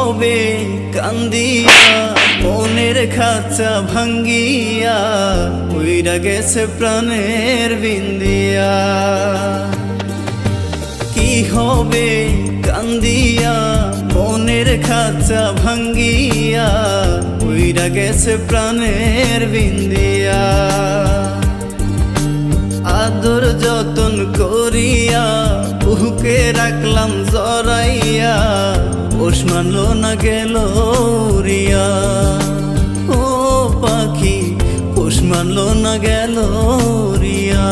হবে কান্দিয়া মনের খাঁচা ভাঙ্গিয়া উইরা গেছে প্রাণের বিন্দিয়া। কি হবে কান্দিয়া মনের খাঁচা ভাঙ্গিয়া উইরা গেছে প্রাণের বিন্দিয়া। আদর যতন করিয়া বুকে রাখলাম জড়াইয়া পোষ মানলো না গেল রিয়া। ও পাখি পোষ মানলো না গেল রিয়া।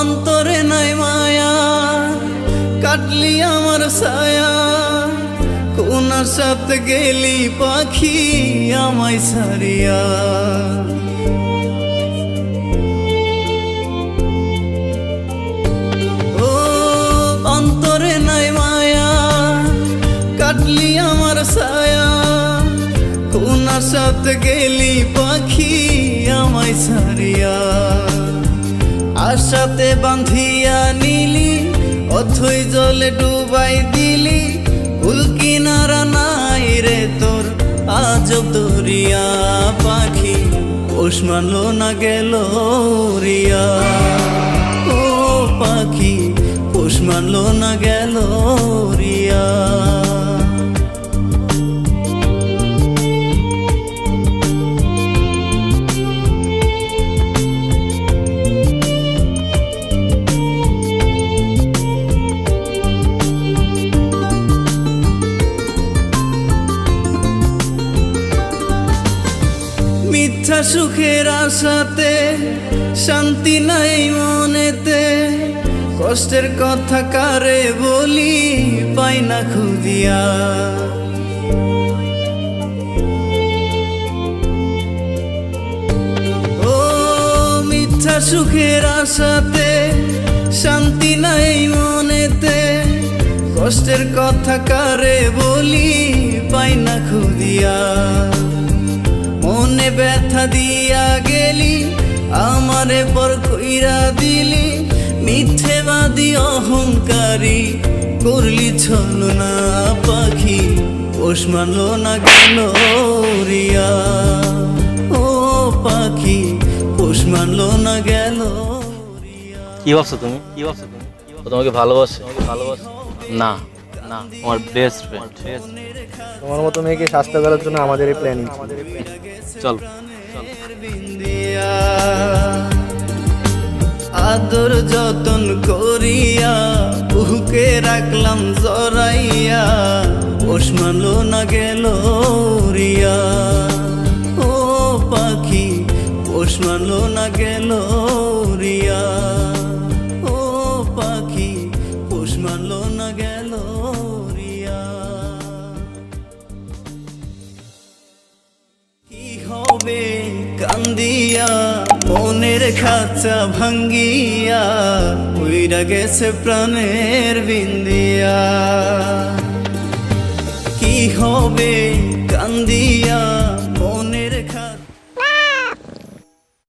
অন্তরে নাই মায়া কাটলি আমার ছায়া, কোন সাথে গেলি পাখি আমায় ছাড়িয়া। ও অন্তরে নাই মায়া কাটলি আমার ছায়া, কোন সাথে গেলি পাখি আমায় ছাড়িয়া। আশাতে বাঁধিয়া নিলি অথই জলে ডুবাই দিলি, কুল কিনারা নাই রে তোর আজব দরিয়া। পাখি পোষ মানলো না গেল রিয়া। ও পাখি পোষ মানলো না গেল রিয়া। মিথ্যা সুখের আশাতে শান্তি নাই মনেতে, কষ্টের কথা কারে বলি পাই না খুঁজিয়া। ও মিথ্যা সুখের আশাতে শান্তি নাই মনেতে, কষ্টের কথা কারে বলি পাই না খুঁজিয়া। মনে ব্যথা দিয়া গেলি আমারে পর কইরা দিলি, মিথ্যেবাদী অহংকারী করলি ছলনা। পাখি পোষ মানলো না গেল রিয়া। ও পাখি পোষ মানলো না গেল রিয়া। কি ভাবছো তুমি? ও তোমাকে ভালোবাসে? না না, আমার বেস্ট ফ্রেন্ড। তোমার মতো মেয়েকে শাস্তি করার জন্য আমাদের এই প্ল্যানিং। চল। আদর যতন করিয়া বুকে রাখলাম জড়াইয়া পোষ মানলো না গেল রিয়া। ও পাখি পোষ মানলো না গেল রিয়া। ও পাখি পোষ মানলো না গেল রিয়া। কি হবে কান্দিয়া মনের খাঁচা ভাঙ্গিয়া উইরা গেছে প্রাণের বিন্দিয়া।